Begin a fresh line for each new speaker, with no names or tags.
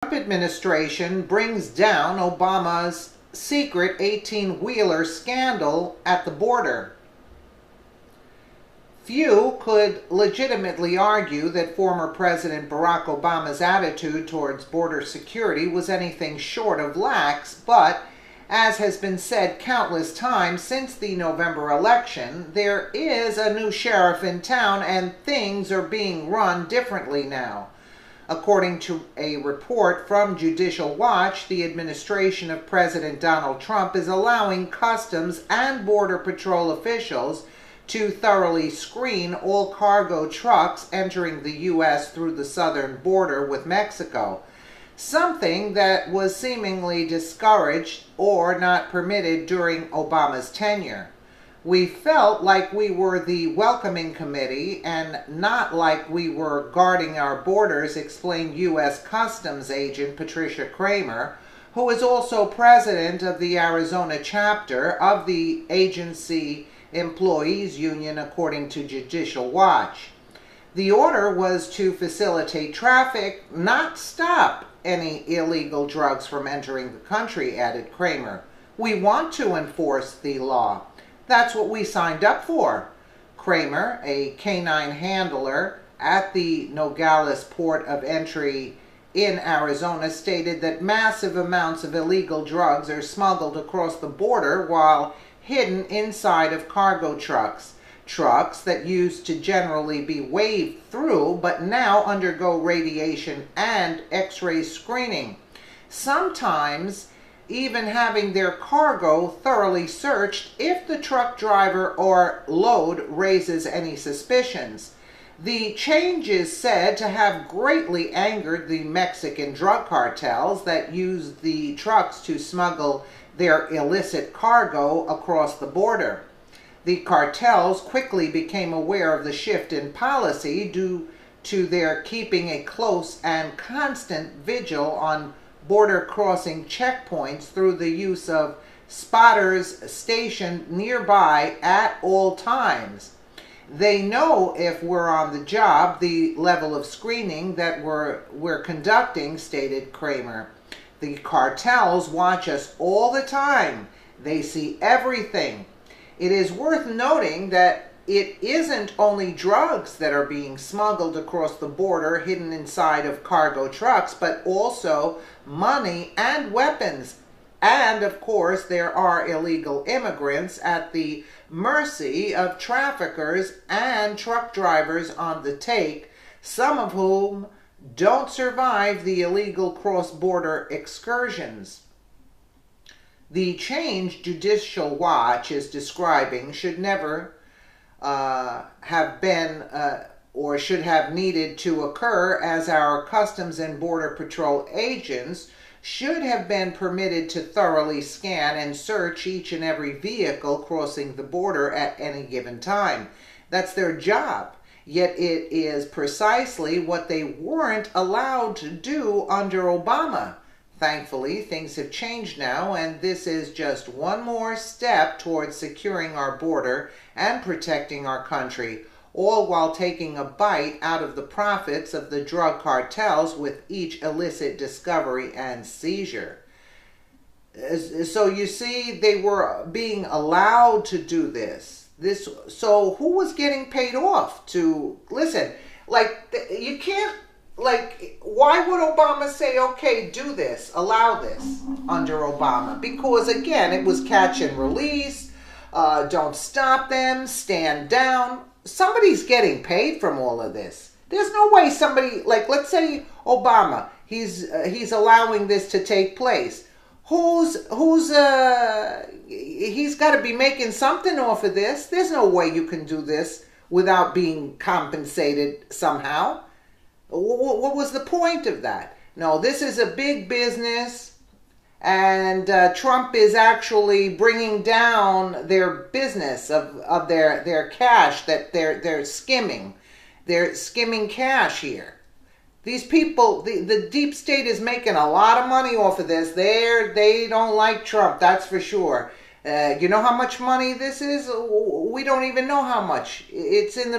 Trump administration brings down Obama's secret 18-wheeler scandal at the border. Few could legitimately argue that former President Barack Obama's attitude towards border security was anything short of lax, but as has been said countless times since the November election, there is a new sheriff in town and things are being run differently now. According to a report from Judicial Watch, the administration of President Donald Trump is allowing Customs and Border Patrol officials to thoroughly screen all cargo trucks entering the U.S. through the southern border with Mexico, something that was seemingly discouraged or not permitted during Obama's tenure. We felt like we were the welcoming committee and not like we were guarding our borders, explained U.S. Customs agent Patricia Kramer, who is also president of the Arizona chapter of the agency employees union, according to Judicial Watch. The order was to facilitate traffic, not stop any illegal drugs from entering the country, added Kramer. We want to enforce the law. That's what we signed up for. Kramer, a canine handler at the Nogales port of entry in Arizona, stated that massive amounts of illegal drugs are smuggled across the border while hidden inside of cargo trucks that used to generally be waved through but now undergo radiation and X-ray screening, sometimes even having their cargo thoroughly searched if the truck driver or load raises any suspicions. The change is said to have greatly angered the Mexican drug cartels that use the trucks to smuggle their illicit cargo across the border. The cartels quickly became aware of the shift in policy due to their keeping a close and constant vigil on border crossing checkpoints through the use of spotters stationed nearby at all times. They know if we're on the job, the level of screening that we're conducting, stated Kramer. The cartels watch us all the time. They see everything. It is worth noting that it isn't only drugs that are being smuggled across the border hidden inside of cargo trucks, but also money and weapons. And of course, there are illegal immigrants at the mercy of traffickers and truck drivers on the take, some of whom don't survive the illegal cross-border excursions. The change Judicial Watch is describing should never have been or should have needed to occur, as our Customs and Border Patrol agents should have been permitted to thoroughly scan and search each and every vehicle crossing the border at any given time. That's their job. Yet it is precisely what they weren't allowed to do under Obama. Thankfully, things have changed now, and this is just one more step towards securing our border and protecting our country, all while taking a bite out of the profits of the drug cartels with each illicit discovery and seizure. So you see, they were being allowed to do this. So who was getting paid off to listen? You can't. Why would Obama say, okay, do this, allow this under Obama? Because, again, it was catch and release, don't stop them, stand down. Somebody's getting paid from all of this. There's no way somebody, let's say Obama, he's allowing this to take place. He's got to be making something off of this. There's no way you can do this without being compensated somehow. What was the point of that? No, this is a big business, and Trump is actually bringing down their business of their cash that they're skimming. They're skimming cash here. These people, the deep state is making a lot of money off of this. They don't like Trump, that's for sure. You know how much money this is? We don't even know how much. It's in the